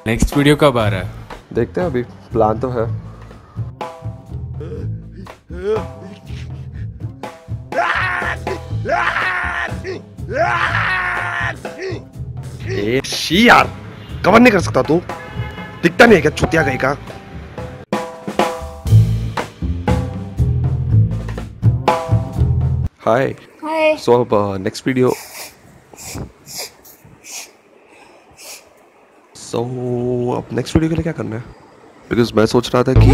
Next video कब आ रहा है? देखते हैं, अभी प्लान तो है। शी यार, कवर नहीं कर सकता तू? दिखता नहीं है क्या चुतिया गई का? हाय हाय। सो अब नेक्स्ट वीडियो। सो अब नेक्स्ट वीडियो के लिए क्या करना है? बिकॉज मैं सोच रहा था कि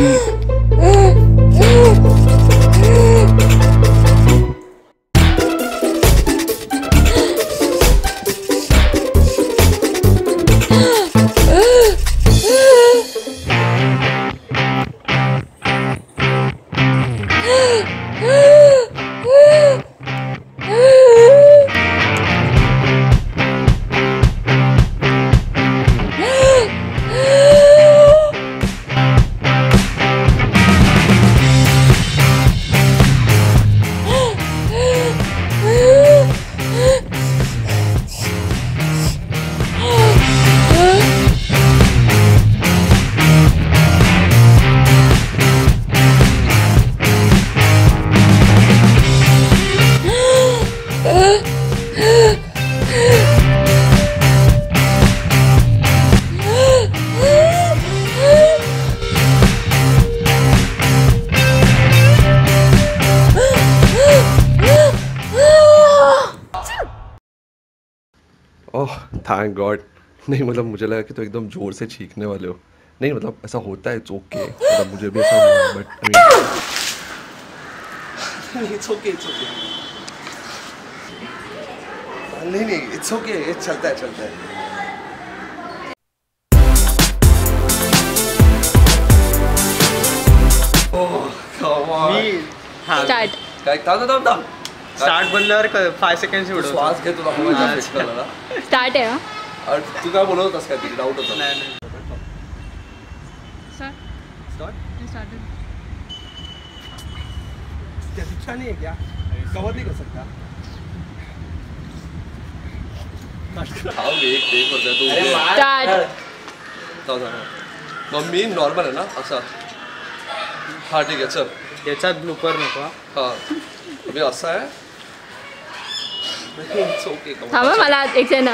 ओह थैंक गॉड। नहीं मतलब मुझे लगा कि तो एकदम जोर से छींकने वाले हो। नहीं मतलब ऐसा होता है, इट्स ओके। मतलब मुझे भी ऐसा हुआ, but it's okay, it's okay. नहीं इट्स ओके, ये चलता है चलता है। ओह कम ऑन। स्टार्ट काय थांब स्टार्ट बोलल्यावर 5 सेकंड उडव. श्वास घे, तुला हवा जास्त लागला. स्टार्ट आहे. और तू काय बोलत होतास काय? तुझा डाऊट होता. नाही स्टार्ट क्या शिक्षा नहीं है क्या? कवर नहीं कर सकता. हाँ एक टेक होता है तो स्टार्ट. मम्मी नॉर्मल है ना असा? हाँ ठीक है चल. याच्यात ब्लूपर नको. हाँ अभी असा है. It's okay, come on. थांबा मला एक सेकंड.